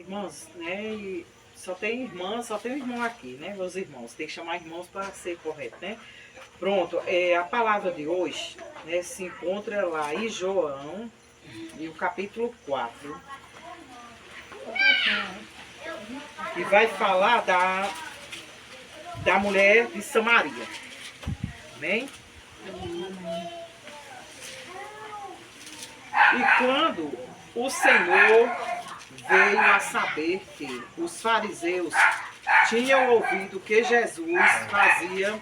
Irmãs, né? E só tem irmã, só tem um irmão aqui, né? Meus irmãos, tem que chamar irmãos para ser correto, né? Pronto, a palavra de hoje, né, se encontra lá em João, e o capítulo 4, e vai falar da mulher de Samaria. Amém? E quando o Senhor veio a saber que os fariseus tinham ouvido que Jesus fazia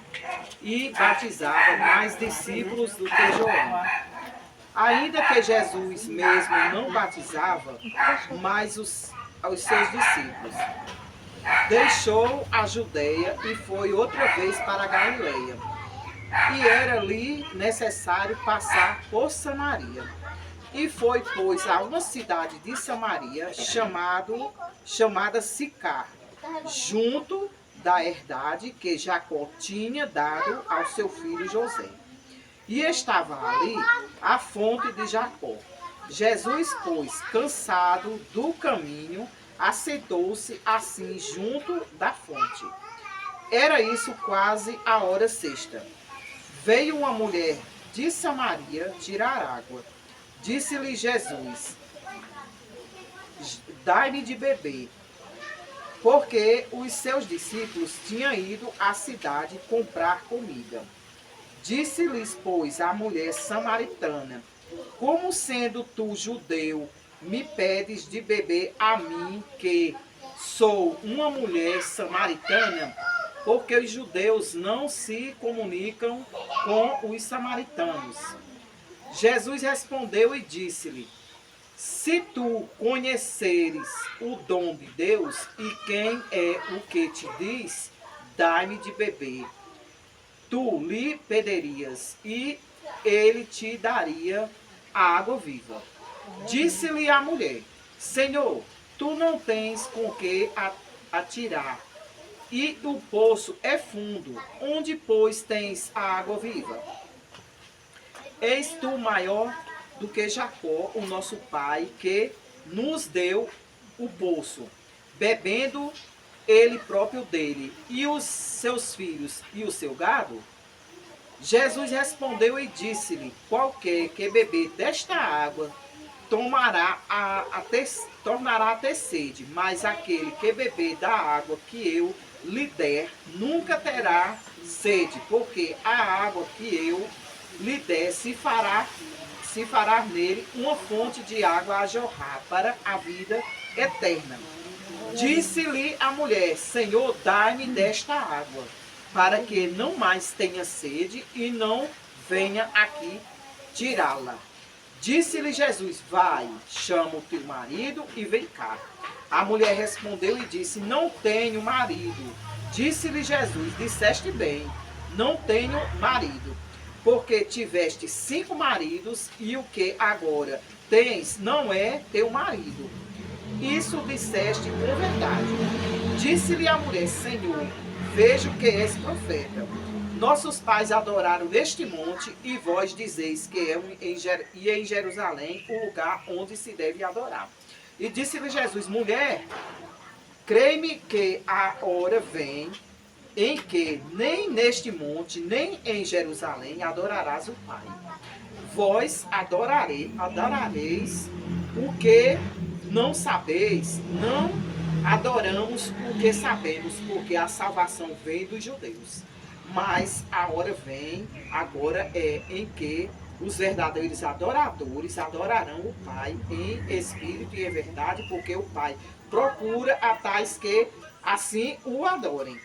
e batizava mais discípulos do que João. Ainda que Jesus mesmo não batizava, mas os seus discípulos. Deixou a Judeia e foi outra vez para a Galileia. E era-lhe necessário passar por Samaria. E foi, pois, a uma cidade de Samaria chamada Sicar, junto da herdade que Jacó tinha dado ao seu filho José. E estava ali a fonte de Jacó. Jesus, pois, cansado do caminho, assentou-se assim junto da fonte. Era isso quase a hora sexta. Veio uma mulher de Samaria tirar água. Disse-lhe Jesus: dai-me de beber. Porque os seus discípulos tinham ido à cidade comprar comida. Disse-lhes, pois, a mulher samaritana: como sendo tu judeu, me pedes de beber a mim, que sou uma mulher samaritana? Porque os judeus não se comunicam com os samaritanos. Jesus respondeu e disse-lhe: se tu conheceres o dom de Deus e quem é o que te diz, dai-me de beber, tu lhe pedirias e ele te daria a água viva. Disse-lhe a mulher: Senhor, tu não tens com que atirar, e o poço é fundo. Onde, pois, tens a água viva? És tu maior do que Jacó, o nosso pai, que nos deu o poço, bebendo ele próprio dele, e os seus filhos e o seu gado? Jesus respondeu e disse-lhe: qualquer que beber desta água tornará a ter sede, mas aquele que beber da água que eu lhe der nunca terá sede, porque a água que eu lhe der se fará nele uma fonte de água a jorrar para a vida eterna. Disse-lhe a mulher: Senhor, dai-me desta água, para que não mais tenha sede e não venha aqui tirá-la. Disse-lhe Jesus: vai, chama o teu marido e vem cá. A mulher respondeu e disse: não tenho marido. Disse-lhe Jesus: disseste bem, não tenho marido, porque tiveste 5 maridos e o que agora tens não é teu marido. Isso disseste com verdade. Disse-lhe a mulher: Senhor, vejo que és profeta. Nossos pais adoraram neste monte, e vós dizeis que é em Jerusalém o lugar onde se deve adorar. E disse-lhe Jesus: mulher, crê-me que a hora vem em que nem neste monte, nem em Jerusalém adorarás o Pai. Vós adorareis o que não sabeis, não adoramos o que sabemos, porque a salvação vem dos judeus. Mas a hora vem, agora em que os verdadeiros adoradores adorarão o Pai em espírito e em verdade, porque o Pai procura a tais que assim o adorem.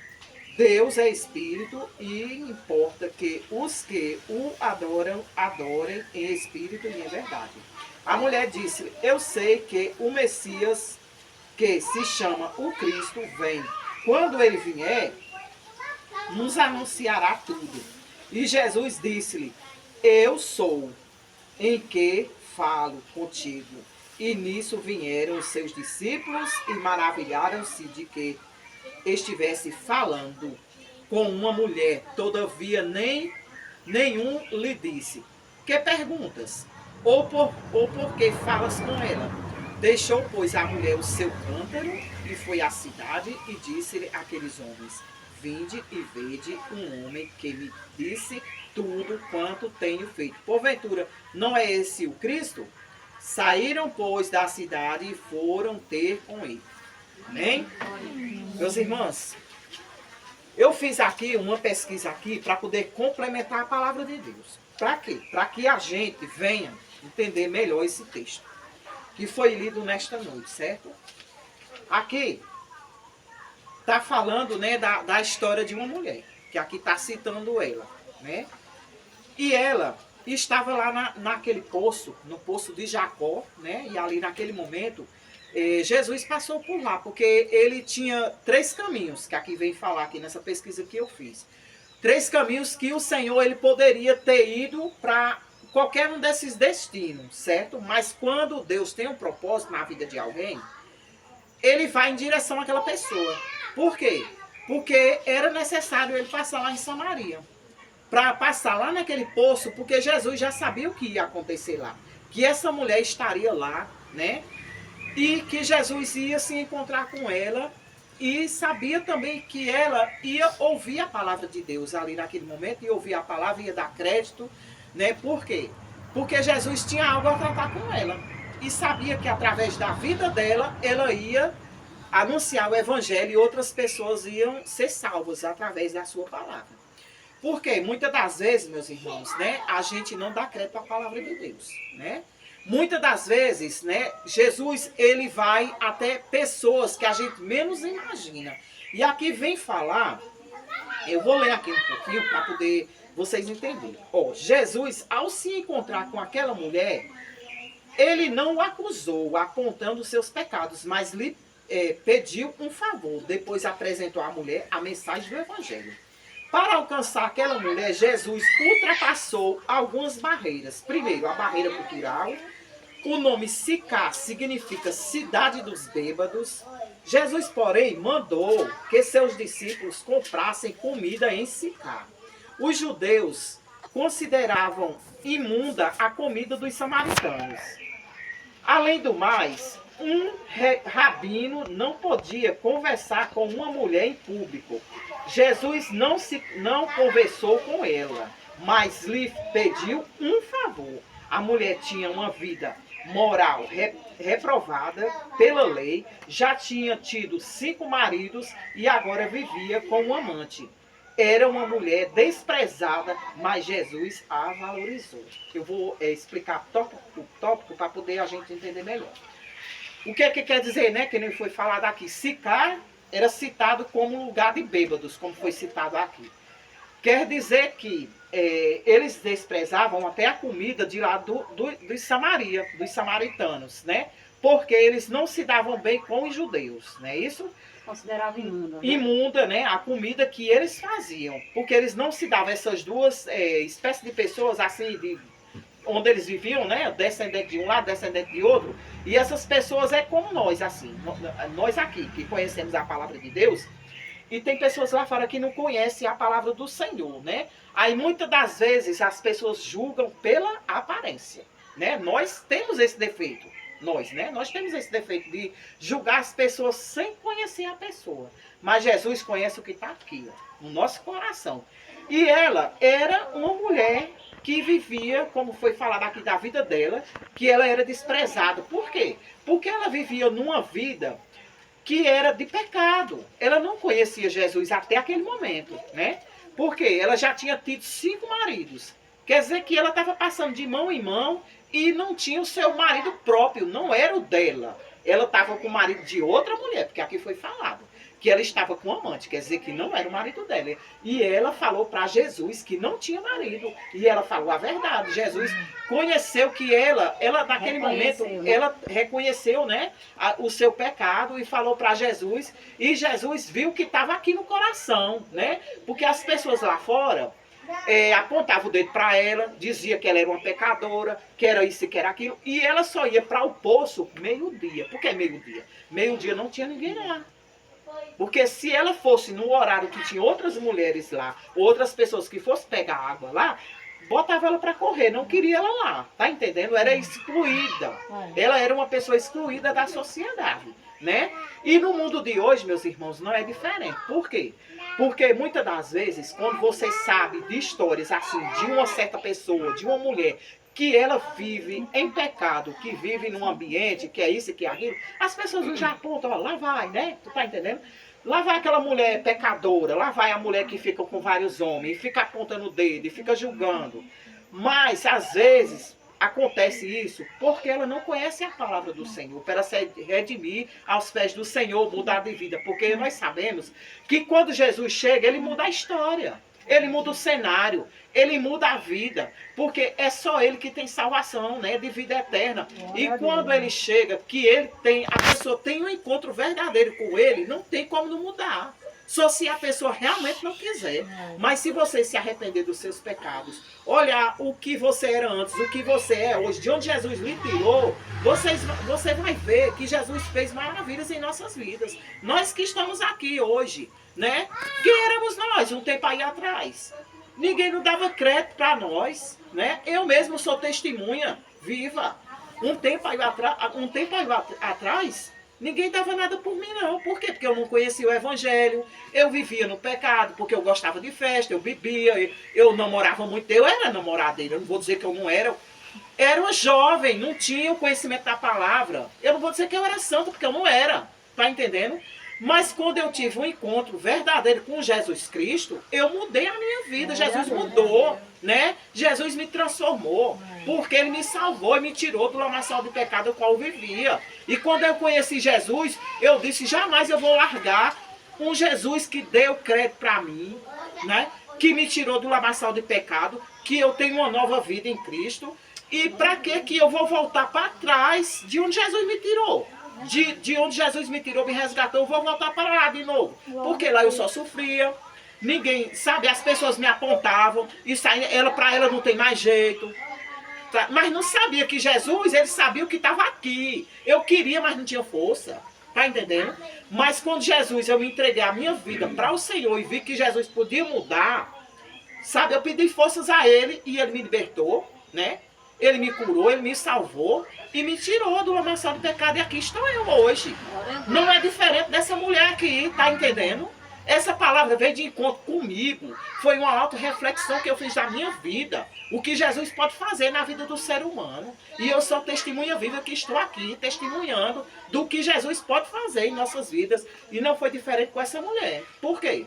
Deus é espírito e importa que os que o adoram, adorem em espírito e em verdade. A mulher disse: eu sei que o Messias, que se chama o Cristo, vem. Quando ele vier, nos anunciará tudo. E Jesus disse-lhe: eu sou em que falo contigo. E nisso vieram os seus discípulos e maravilharam-se de que estivesse falando com uma mulher. Todavia nenhum lhe disse: que perguntas? Ou por que falas com ela? Deixou, pois, a mulher o seu cântaro e foi à cidade e disse-lhe àqueles homens: Vinde e vede um homem que me disse tudo quanto tenho feito. Porventura, não é esse o Cristo? Saíram, pois, da cidade e foram ter com ele. Amém? Meus irmãos, eu fiz aqui uma pesquisa aqui para poder complementar a palavra de Deus. Para quê? Para que a gente venha entender melhor esse texto que foi lido nesta noite, certo? Aqui está falando, né, da história de uma mulher, que aqui está citando ela, né? E ela estava lá naquele poço, no poço de Jacó, né? E ali naquele momento, Jesus passou por lá, porque ele tinha 3 caminhos, que aqui vem falar aqui nessa pesquisa que eu fiz. 3 caminhos que o Senhor ele poderia ter ido para qualquer um desses destinos, certo? Mas quando Deus tem um propósito na vida de alguém, ele vai em direção àquela pessoa. Por quê? Porque era necessário ele passar lá em Samaria. Para passar lá naquele poço, porque Jesus já sabia o que ia acontecer lá. Que essa mulher estaria lá, né? E que Jesus ia se encontrar com ela. E sabia também que ela ia ouvir a palavra de Deus ali naquele momento. Ia ouvir a palavra, ia dar crédito, né? Por quê? Porque Jesus tinha algo a tratar com ela. E sabia que através da vida dela, ela ia anunciar o evangelho e outras pessoas iam ser salvas através da sua palavra. Porque muitas das vezes, meus irmãos, né, a gente não dá crédito à palavra de Deus, né? Muitas das vezes, né, Jesus, ele vai até pessoas que a gente menos imagina. E aqui vem falar, eu vou ler aqui um pouquinho para poder vocês entenderem. Ó, Jesus, ao se encontrar com aquela mulher, ele não o acusou apontando seus pecados, mas lhe pediu um favor. Depois apresentou à mulher a mensagem do evangelho. Para alcançar aquela mulher, Jesus ultrapassou algumas barreiras. Primeiro, a barreira cultural. O nome Sicar significa cidade dos bêbados. Jesus, porém, mandou que seus discípulos comprassem comida em Sicar. Os judeus consideravam imunda a comida dos samaritanos. Além do mais, um rabino não podia conversar com uma mulher em público. Jesus não conversou com ela, mas lhe pediu um favor. A mulher tinha uma vida moral reprovada pela lei, já tinha tido 5 maridos e agora vivia com um amante. Era uma mulher desprezada, mas Jesus a valorizou. Eu vou explicar tópico por tópico para poder a gente entender melhor. O que quer dizer, né? Que nem foi falado aqui. Sicar era citado como lugar de bêbados, como foi citado aqui. Quer dizer que eles desprezavam até a comida de lá dos Samaria, dos samaritanos, né? Porque eles não se davam bem com os judeus, não é isso? Considerava imunda. Né? Imunda, né? A comida que eles faziam. Porque eles não se davam, essas duas espécies de pessoas assim, onde eles viviam, né? Descendente de um lado, descendente de outro. E essas pessoas é como nós, assim. Nós aqui, que conhecemos a palavra de Deus. E tem pessoas lá fora que não conhecem a palavra do Senhor, né? Aí muitas das vezes as pessoas julgam pela aparência, né? Nós temos esse defeito. Nós, né? Nós temos esse defeito de julgar as pessoas sem conhecer a pessoa. Mas Jesus conhece o que está aqui, ó, no nosso coração. E ela era uma mulher que vivia, como foi falado aqui da vida dela, que ela era desprezada. Por quê? Porque ela vivia numa vida que era de pecado. Ela não conhecia Jesus até aquele momento, né? Porque ela já tinha tido 5 maridos. Quer dizer que ela estava passando de mão em mão e não tinha o seu marido próprio, não era o dela. Ela estava com o marido de outra mulher, porque aqui foi falado que ela estava com um amante, quer dizer que não era o marido dela. E ela falou para Jesus que não tinha marido. E ela falou a verdade. Jesus conheceu que ela naquele momento, né? Ela reconheceu, né, o seu pecado e falou para Jesus. E Jesus viu que estava aqui no coração, né? Porque as pessoas lá fora apontavam o dedo para ela, dizia que ela era uma pecadora, que era isso e que era aquilo. E ela só ia para o poço meio-dia. Por que meio-dia? Meio-dia não tinha ninguém lá. Porque se ela fosse no horário que tinha outras mulheres lá, outras pessoas que fossem pegar água lá, botava ela para correr, não queria ela lá, tá entendendo? Era excluída. Ela era uma pessoa excluída da sociedade, né? E no mundo de hoje, meus irmãos, não é diferente. Por quê? Porque muitas das vezes, quando você sabe de histórias assim, de uma certa pessoa, de uma mulher, que ela vive em pecado, que vive num ambiente, que é isso e que é aquilo, as pessoas já apontam, ó, lá vai, né? Tu tá entendendo? Lá vai aquela mulher pecadora, lá vai a mulher que fica com vários homens, e fica apontando o dedo, e fica julgando. Mas, às vezes, acontece isso porque ela não conhece a palavra do Senhor, para se redimir aos pés do Senhor, mudar de vida. Porque nós sabemos que quando Jesus chega, ele muda a história. Ele muda o cenário, ele muda a vida, porque é só ele que tem salvação, né, de vida eterna. E quando ele chega, que a pessoa tem um encontro verdadeiro com ele, não tem como não mudar. Só se a pessoa realmente não quiser. Mas se você se arrepender dos seus pecados, olhar o que você era antes, o que você é hoje, de onde Jesus lhe tirou, você vai ver que Jesus fez maravilhas em nossas vidas. Nós que estamos aqui hoje, né? Quem éramos nós um tempo aí atrás? Ninguém não dava crédito para nós, né? Eu mesmo sou testemunha viva. Um tempo aí atrás, ninguém dava nada por mim, não. Por quê? Porque eu não conhecia o evangelho, eu vivia no pecado, porque eu gostava de festa, eu bebia, eu namorava muito, eu era namoradeira, eu não vou dizer que eu não era. Era uma jovem, não tinha o conhecimento da palavra. Eu não vou dizer que eu era santo, porque eu não era. Tá entendendo? Mas quando eu tive um encontro verdadeiro com Jesus Cristo, eu mudei a minha vida. Jesus mudou, né? Jesus me transformou, porque ele me salvou e me tirou do lamaçal de pecado ao qual eu vivia. E quando eu conheci Jesus, eu disse, jamais eu vou largar um Jesus que deu crédito para mim, né? Que me tirou do lamaçal de pecado, que eu tenho uma nova vida em Cristo. E para que eu vou voltar para trás de onde Jesus me tirou? De onde Jesus me tirou, me resgatou, eu vou voltar para lá de novo. Porque lá eu só sofria, ninguém, sabe, as pessoas me apontavam, isso aí, para ela não tem mais jeito. Mas não sabia que Jesus, ele sabia o que estava aqui. Eu queria, mas não tinha força. Tá entendendo? Mas quando Jesus, eu me entreguei a minha vida para o Senhor e vi que Jesus podia mudar, sabe, eu pedi forças a ele e ele me libertou, né? Ele me curou, ele me salvou e me tirou do lamaçal do pecado. E aqui estou eu hoje. Não é diferente dessa mulher aqui, tá entendendo? Essa palavra veio de encontro comigo. Foi uma auto-reflexão que eu fiz da minha vida. O que Jesus pode fazer na vida do ser humano. E eu sou testemunha viva que estou aqui, testemunhando do que Jesus pode fazer em nossas vidas. E não foi diferente com essa mulher. Por quê?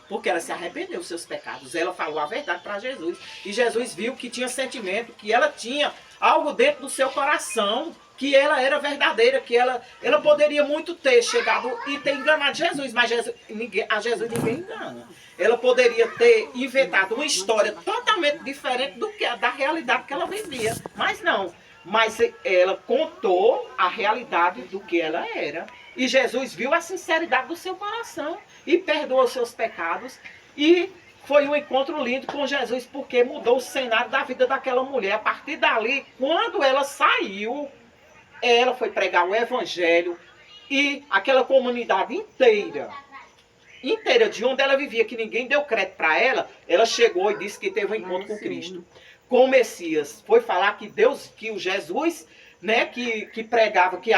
Porque ela se arrependeu dos seus pecados. Ela falou a verdade para Jesus. E Jesus viu que tinha sentimento, que ela tinha algo dentro do seu coração, que ela era verdadeira, que ela poderia muito ter chegado e ter enganado Jesus. Mas a Jesus ninguém engana. Ela poderia ter inventado uma história totalmente diferente da realidade que ela vivia. Mas não. Mas ela contou a realidade do que ela era. E Jesus viu a sinceridade do seu coração e perdoou os seus pecados. E foi um encontro lindo com Jesus, porque mudou o cenário da vida daquela mulher. A partir dali, quando ela saiu, ela foi pregar o evangelho e aquela comunidade inteira de onde ela vivia, que ninguém deu crédito para ela chegou e disse que teve um encontro com Cristo, com o Messias. Foi falar que Deus, que o Jesus, né, que pregava, que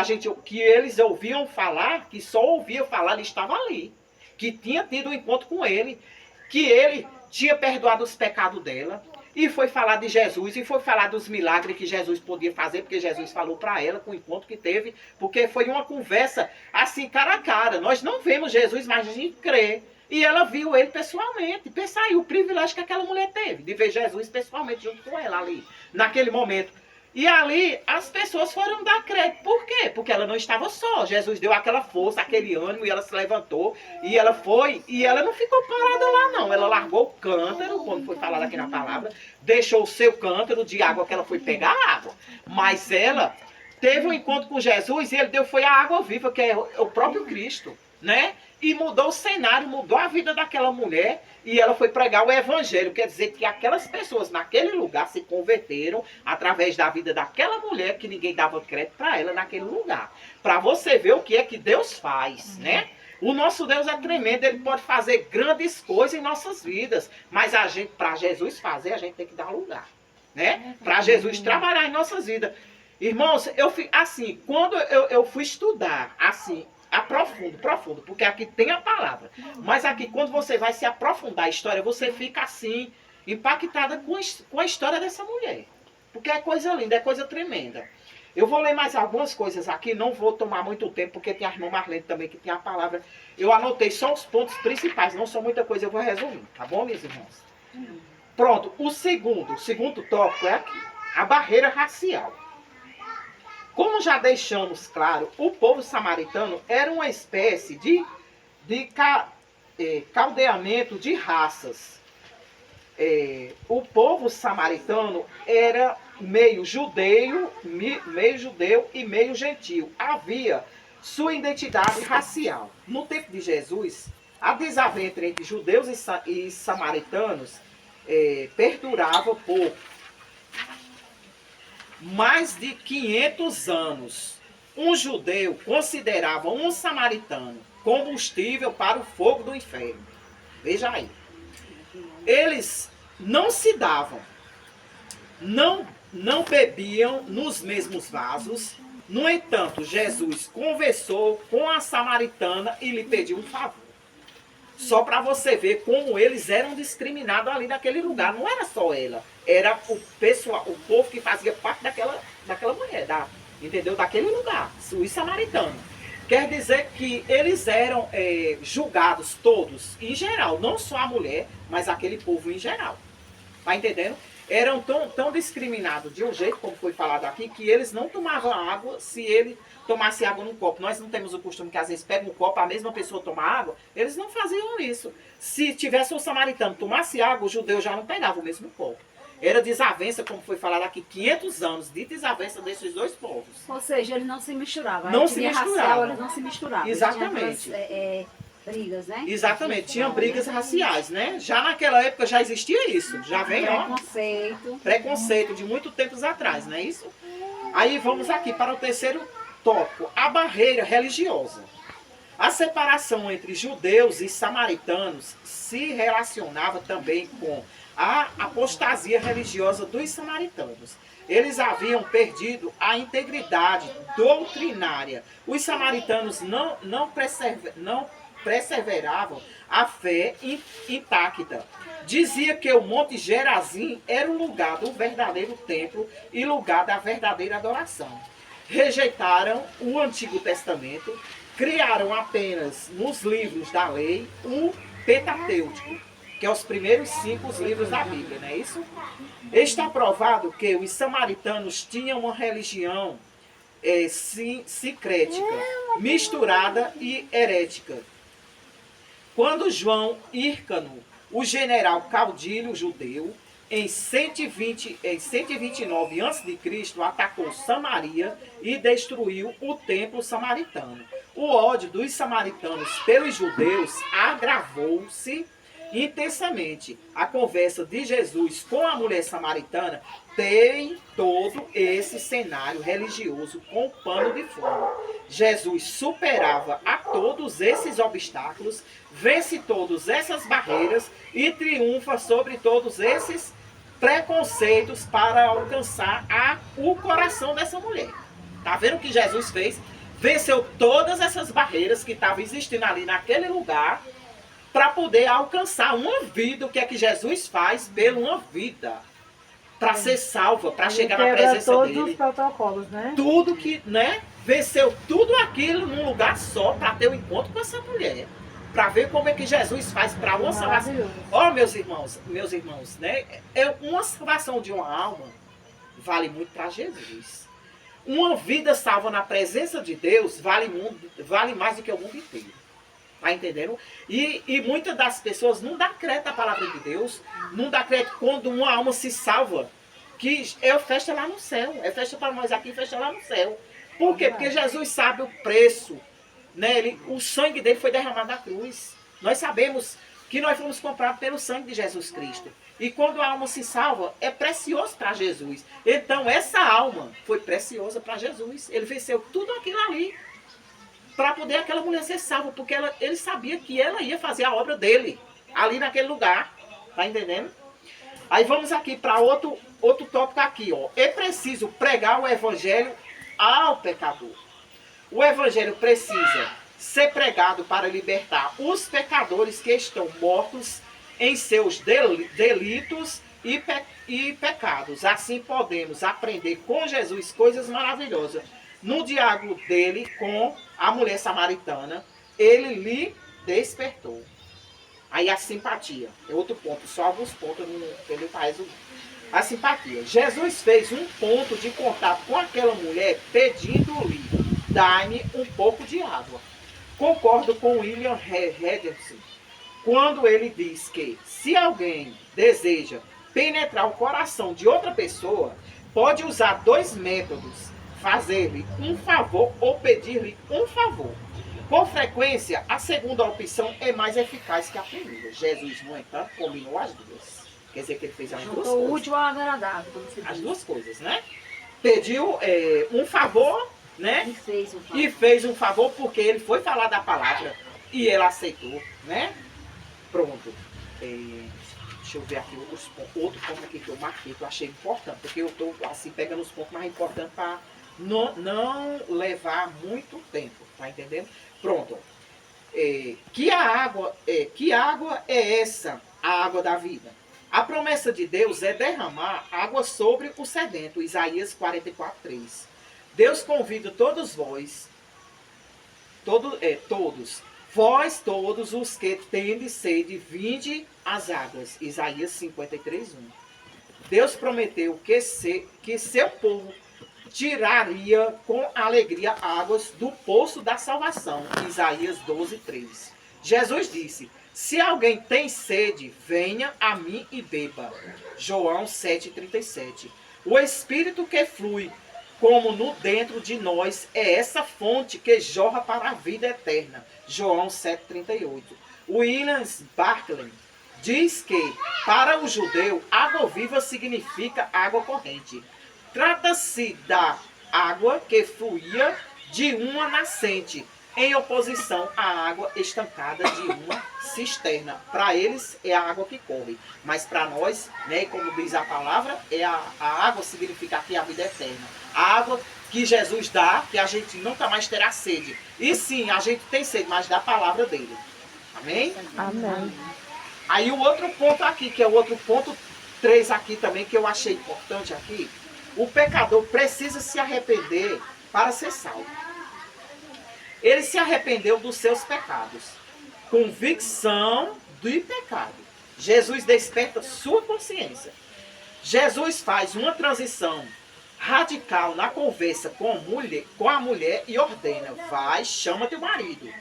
eles ouviam falar, que só ouvia falar, ele estava ali, que tinha tido um encontro com ele, que ele tinha perdoado os pecados dela. E foi falar de Jesus, e foi falar dos milagres que Jesus podia fazer, porque Jesus falou para ela com o encontro que teve, porque foi uma conversa assim, cara a cara. Nós não vemos Jesus, mas a gente crê. E ela viu ele pessoalmente. Pensa aí, o privilégio que aquela mulher teve, de ver Jesus pessoalmente junto com ela ali, naquele momento. E ali as pessoas foram dar crédito. Por quê? Porque ela não estava só. Jesus deu aquela força, aquele ânimo, e ela se levantou. E ela foi, e ela não ficou parada lá não. Ela largou o cântaro, quando foi falado aqui na palavra, deixou o seu cântaro de água que ela foi pegar água. Mas ela teve um encontro com Jesus e ele foi a água viva, que é o próprio Cristo, né? E mudou o cenário, mudou a vida daquela mulher e ela foi pregar o evangelho. Quer dizer que aquelas pessoas naquele lugar se converteram através da vida daquela mulher que ninguém dava crédito para ela naquele lugar. Para você ver o que é que Deus faz, né? O nosso Deus é tremendo, ele pode fazer grandes coisas em nossas vidas, mas a gente, para Jesus fazer, a gente tem que dar lugar, né? Para Jesus trabalhar em nossas vidas. Irmãos, assim, quando eu fui estudar, assim, profundo, porque aqui tem a palavra, mas aqui quando você vai se aprofundar a história, você fica assim, impactada com a história dessa mulher, porque é coisa linda, é coisa tremenda. Eu vou ler mais algumas coisas aqui, não vou tomar muito tempo, porque tem a irmã Marlene também que tem a palavra. Eu anotei só os pontos principais, não são muita coisa, eu vou resumir, tá bom, minhas irmãs? Pronto, o segundo tópico é aqui, a barreira racial. Como já deixamos claro, o povo samaritano era uma espécie de caldeamento de raças. O povo samaritano era meio judeu e meio gentil. Havia sua identidade racial. No tempo de Jesus, a desavença entre judeus e samaritanos perdurava por mais de 500 anos. Um judeu considerava um samaritano combustível para o fogo do inferno. Veja aí. Eles não se davam, não bebiam nos mesmos vasos. No entanto, Jesus conversou com a samaritana e lhe pediu um favor. Só para você ver como eles eram discriminados ali naquele lugar. Não era só ela, era o pessoal, o povo que fazia parte daquela mulher, entendeu? Daquele lugar, os samaritanos. Quer dizer que eles eram julgados todos, em geral, não só a mulher, mas aquele povo em geral. Tá entendendo? Eram tão discriminados de um jeito, como foi falado aqui, que eles não tomavam água se ele tomasse água num copo. Nós não temos o costume que às vezes pega um copo, a mesma pessoa toma água. Eles não faziam isso. Se tivesse um samaritano tomasse água, o judeu já não pegava o mesmo copo. Era desavença, como foi falado aqui, 500 anos de desavença desses dois povos. Ou seja, eles não se misturavam. Não se misturavam. Racial, eles não se misturavam. Exatamente. Brigas, né? Exatamente, tinha brigas raciais, né? Já naquela época já existia isso. Já vem, preconceito de muito tempos atrás, não é isso? Aí vamos aqui para o terceiro tópico, a barreira religiosa. A separação entre judeus e samaritanos se relacionava também com a apostasia religiosa dos samaritanos. Eles haviam perdido a integridade doutrinária. Os samaritanos não perseveravam a fé intacta. Dizia que o Monte Gerazim era o lugar do verdadeiro templo e lugar da verdadeira adoração. Rejeitaram o Antigo Testamento, criaram apenas nos livros da lei o Pentateuco, que é os primeiros 5 livros da Bíblia, não é isso? Está provado que os samaritanos tinham uma religião sincrética, misturada e herética. Quando João Hyrcano, o general caudilho judeu, em 129 a.C., atacou Samaria e destruiu o templo samaritano. O ódio dos samaritanos pelos judeus agravou-se intensamente. A conversa de Jesus com a mulher samaritana tem todo esse cenário religioso com pano de fundo. Jesus superava a todos esses obstáculos, vence todas essas barreiras e triunfa sobre todos esses preconceitos para alcançar o coração dessa mulher. Tá vendo o que Jesus fez? Venceu todas essas barreiras que estavam existindo ali naquele lugar para poder alcançar uma vida. O que é que Jesus faz pela uma vida? Para ser salva, para chegar na presença todos dele. Os protocolos, né? Tudo que, né? Venceu tudo aquilo num lugar só para ter o encontro com essa mulher. Para ver como é que Jesus faz para uma salvação. Ó, meus irmãos, né? Uma salvação de uma alma vale muito para Jesus. Uma vida salva na presença de Deus vale mais do que o mundo inteiro. Tá entendendo? E muitas das pessoas não dão crédito à palavra de Deus, não dão crédito quando uma alma se salva, que é festa lá no céu. É festa para nós aqui, festa lá no céu. Por quê? Porque Jesus sabe o preço. Né? O sangue dele foi derramado na cruz. Nós sabemos que nós fomos comprados pelo sangue de Jesus Cristo. E quando a alma se salva, é precioso para Jesus. Então essa alma foi preciosa para Jesus. Ele venceu tudo aquilo ali. para poder aquela mulher ser salva, porque ele sabia que ela ia fazer a obra dele, ali naquele lugar, tá entendendo? Aí vamos aqui para outro tópico aqui, ó. É preciso pregar o evangelho ao pecador. O evangelho precisa ser pregado para libertar os pecadores que estão mortos em seus delitos e pecados. Assim podemos aprender com Jesus coisas maravilhosas. No diálogo dele com a mulher samaritana, ele lhe despertou. Aí a simpatia, é outro ponto, só alguns pontos ele faz a simpatia. Jesus fez um ponto de contato com aquela mulher pedindo-lhe, dai-me um pouco de água. Concordo com William Henderson quando ele diz que se alguém deseja penetrar o coração de outra pessoa, pode usar dois métodos, fazer-lhe um favor ou pedir-lhe um favor. Com frequência, a segunda opção é mais eficaz que a primeira. Jesus, no entanto, combinou as duas. Quer dizer que ele fez as duas coisas. O último ao agradável, como se diz. As duas coisas, né? Pediu um favor, né? E fez um favor porque ele foi falar da palavra e ela aceitou, né? Pronto. Deixa eu ver aqui outro ponto aqui que eu marquei, que eu achei importante, porque eu estou assim pegando os pontos mais importantes para não levar muito tempo, tá entendendo? Pronto. Que água é essa? A água da vida. A promessa de Deus é derramar água sobre o sedento. Isaías 44:3. Deus convida todos vós, vós todos os que tendes sede, vinde às águas. Isaías 53:1. Deus prometeu que seu povo tiraria com alegria águas do poço da salvação. Isaías 12:3. Jesus disse, se alguém tem sede, venha a mim e beba. João 7:37. O Espírito que flui como no dentro de nós é essa fonte que jorra para a vida eterna. João 7:38. William Barclay diz que, para o judeu, água viva significa água corrente. Trata-se da água que fluía de uma nascente, em oposição à água estancada de uma cisterna. Para eles é a água que corre, mas para nós, né, como diz a palavra, a água significa aqui a vida eterna. A água que Jesus dá, que a gente nunca mais terá sede. E sim, a gente tem sede, mas da palavra dele. Amém? Amém. Aí o outro ponto aqui, que é o outro ponto 3 aqui também, que eu achei importante aqui. O pecador precisa se arrepender para ser salvo. Ele se arrependeu dos seus pecados. Convicção do pecado. Jesus desperta sua consciência. Jesus faz uma transição radical na conversa com a mulher e ordena, vai, chama teu marido.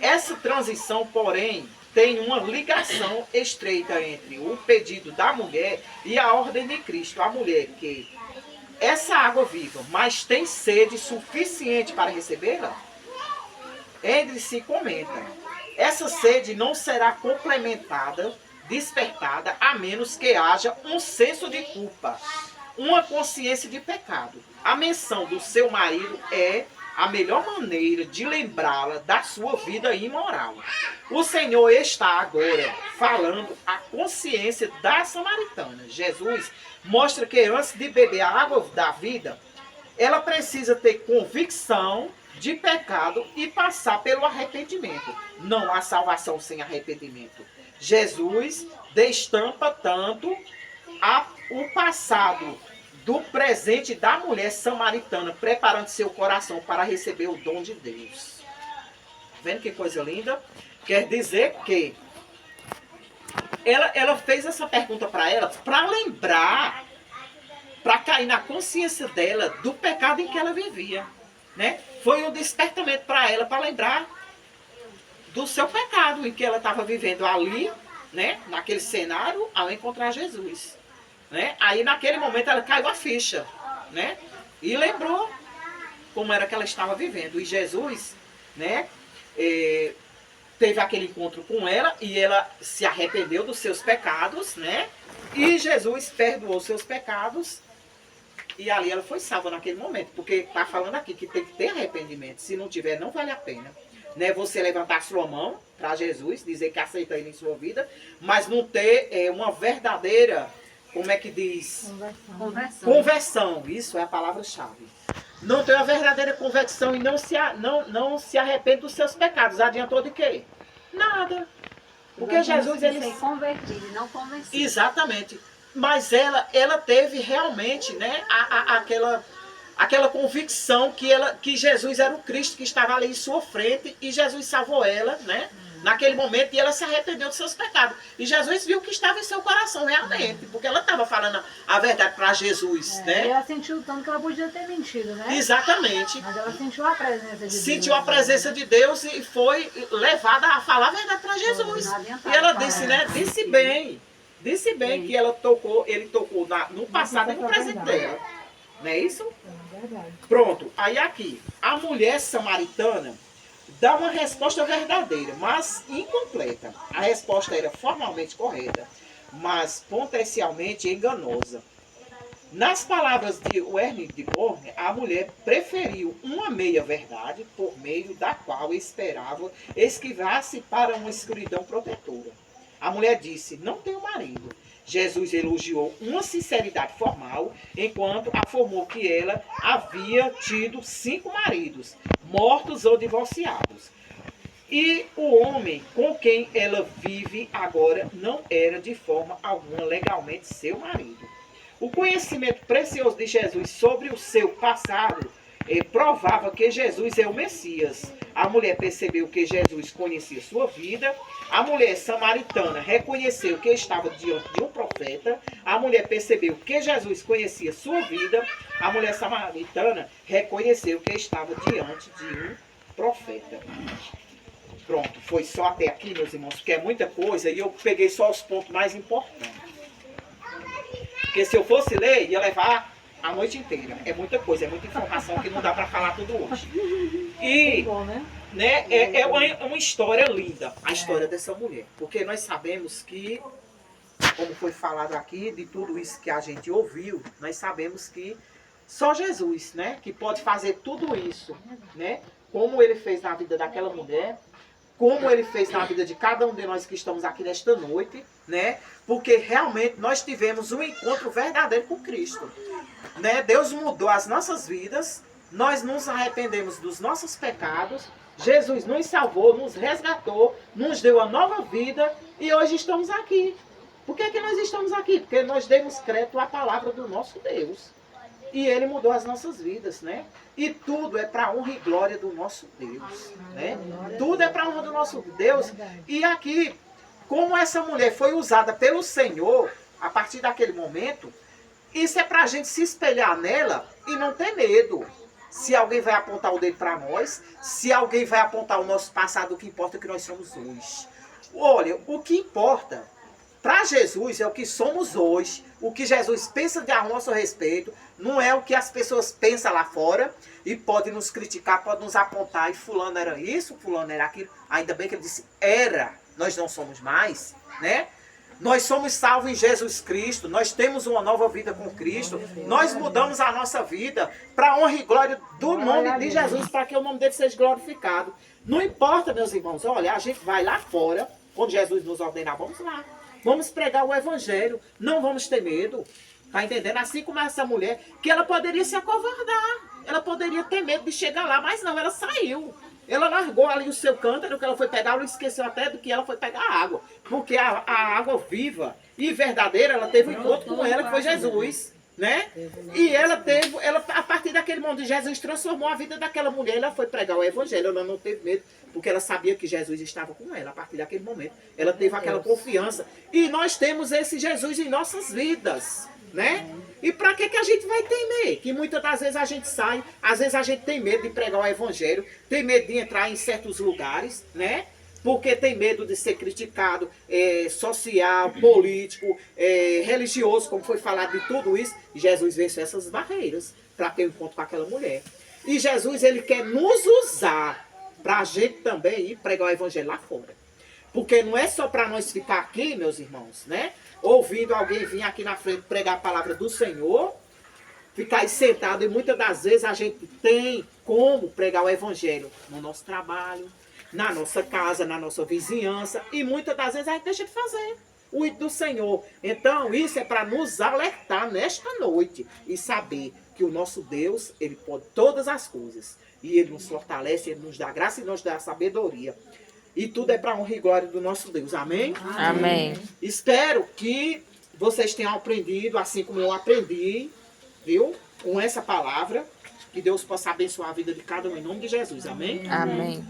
Essa transição, porém, tem uma ligação estreita entre o pedido da mulher e a ordem de Cristo. A mulher que essa água viva, mas tem sede suficiente para recebê-la? Henderson comenta, essa sede não será complementada, despertada, a menos que haja um senso de culpa, uma consciência de pecado. A menção do seu marido é a melhor maneira de lembrá-la da sua vida imoral. O Senhor está agora falando a consciência da samaritana. Jesus mostra que antes de beber a água da vida, ela precisa ter convicção de pecado e passar pelo arrependimento. Não há salvação sem arrependimento. Jesus destampa tanto o passado do presente da mulher samaritana, preparando seu coração para receber o dom de Deus. Vendo que coisa linda? Quer dizer que ela fez essa pergunta para ela, para lembrar, para cair na consciência dela do pecado em que ela vivia. Né? Foi um despertamento para ela, para lembrar do seu pecado em que ela estava vivendo ali, né? Naquele cenário, ao encontrar Jesus. Né? Aí naquele momento ela caiu a ficha, né? E lembrou como era que ela estava vivendo. E Jesus, né, teve aquele encontro com ela e ela se arrependeu dos seus pecados, né? E Jesus perdoou seus pecados E ali ela foi salva naquele momento, porque está falando aqui que tem que ter arrependimento. Se não tiver, não vale a pena. Né? Você levantar sua mão para Jesus, dizer que aceita ele em sua vida, mas não ter uma verdadeira, como é que diz? Conversão. Isso é a palavra-chave. Não ter uma verdadeira conversão e não se arrepende dos seus pecados. Adiantou de quê? Nada. Porque Jesus, ele... Ser convertido, não convencido. Exatamente. Mas ela teve realmente, né, aquela convicção que Jesus era o Cristo que estava ali em sua frente e Jesus salvou ela, né, naquele momento, e ela se arrependeu dos seus pecados. E Jesus viu que estava em seu coração realmente, porque ela estava falando a verdade para Jesus, né? E ela sentiu tanto que ela podia ter mentido, né? Exatamente. Mas ela sentiu a presença de Deus. Sentiu a presença de Deus e foi levada a falar a verdade para Jesus. E ela disse, né, disse bem que ele tocou no passado e no presente dela. Não é isso? É verdade. Pronto. Aí aqui, a mulher samaritana dá uma resposta verdadeira, mas incompleta. A resposta era formalmente correta, mas potencialmente enganosa. Nas palavras de Werner de Borne, a mulher preferiu uma meia-verdade por meio da qual esperava esquivar-se para uma escuridão protetora. A mulher disse, não tenho marido. Jesus elogiou uma sinceridade formal, enquanto afirmou que ela havia tido 5 maridos, mortos ou divorciados. E o homem com quem ela vive agora não era de forma alguma legalmente seu marido. O conhecimento precioso de Jesus sobre o seu passado provava que Jesus é o Messias. A mulher percebeu que Jesus conhecia sua vida. A mulher samaritana reconheceu que estava diante de um profeta. A mulher percebeu que Jesus conhecia sua vida. A mulher samaritana reconheceu que estava diante de um profeta. Pronto, foi só até aqui, meus irmãos, porque é muita coisa e eu peguei só os pontos mais importantes. Porque se eu fosse ler, ia levar a noite inteira. É muita coisa, é muita informação que não dá para falar tudo hoje. E né, é uma história linda, a história dessa mulher. Porque nós sabemos que, como foi falado aqui, de tudo isso que a gente ouviu, nós sabemos que só Jesus, né, que pode fazer tudo isso, né, como ele fez na vida daquela mulher, como ele fez na vida de cada um de nós que estamos aqui nesta noite, né? Porque realmente nós tivemos um encontro verdadeiro com Cristo, né? Deus mudou as nossas vidas, nós nos arrependemos dos nossos pecados, Jesus nos salvou, nos resgatou, nos deu a nova vida e hoje estamos aqui. Por que nós estamos aqui? Porque nós demos crédito à palavra do nosso Deus. E ele mudou as nossas vidas, né? E tudo é para a honra e glória do nosso Deus, né? Tudo é para a honra do nosso Deus. E aqui, como essa mulher foi usada pelo Senhor, a partir daquele momento, isso é para a gente se espelhar nela e não ter medo. Se alguém vai apontar o dedo para nós, se alguém vai apontar o nosso passado, o que importa é o que nós somos hoje. Olha, o que importa para Jesus é o que somos hoje, o que Jesus pensa a nosso respeito, não é o que as pessoas pensam lá fora e podem nos criticar, podem nos apontar, e fulano era isso, fulano era aquilo. Ainda bem que ele disse, era, nós não somos mais, né? Nós somos salvos em Jesus Cristo, nós temos uma nova vida com Cristo, nós mudamos a nossa vida para a honra e glória do nome de Jesus, para que o nome dele seja glorificado. Não importa, meus irmãos, olha, a gente vai lá fora, quando Jesus nos ordenar, vamos lá. Vamos pregar o evangelho, não vamos ter medo, tá entendendo? Assim como essa mulher, que ela poderia se acovardar, ela poderia ter medo de chegar lá, mas não, ela saiu. Ela largou ali o seu cântaro, que ela foi pegar, ela esqueceu até do que ela foi pegar a água. Porque a água viva e verdadeira, ela teve um encontro com ela, que foi Jesus, né? E a partir daquele momento, Jesus transformou a vida daquela mulher, ela foi pregar o evangelho, ela não teve medo, porque ela sabia que Jesus estava com ela. A partir daquele momento, ela teve aquela confiança. E nós temos esse Jesus em nossas vidas, né? E para que a gente vai temer? Que muitas das vezes a gente sai, às vezes a gente tem medo de pregar o evangelho, tem medo de entrar em certos lugares, né? Porque tem medo de ser criticado, social, político, religioso, como foi falado de tudo isso. E Jesus venceu essas barreiras para ter um encontro com aquela mulher. E Jesus, ele quer nos usar para a gente também ir pregar o evangelho lá fora. Porque não é só para nós ficar aqui, meus irmãos, né? Ouvindo alguém vir aqui na frente pregar a palavra do Senhor ficar aí sentado. E muitas das vezes a gente tem como pregar o evangelho no nosso trabalho, na nossa casa, na nossa vizinhança. E muitas das vezes a gente deixa de fazer o ídolo do Senhor. Então, isso é para nos alertar nesta noite e saber que o nosso Deus, ele pode todas as coisas. E ele nos fortalece, ele nos dá graça e nos dá sabedoria. E tudo é para honra e glória do nosso Deus. Amém? Amém. Espero que vocês tenham aprendido, assim como eu aprendi, viu? Com essa palavra. Que Deus possa abençoar a vida de cada um em nome de Jesus. Amém? Amém.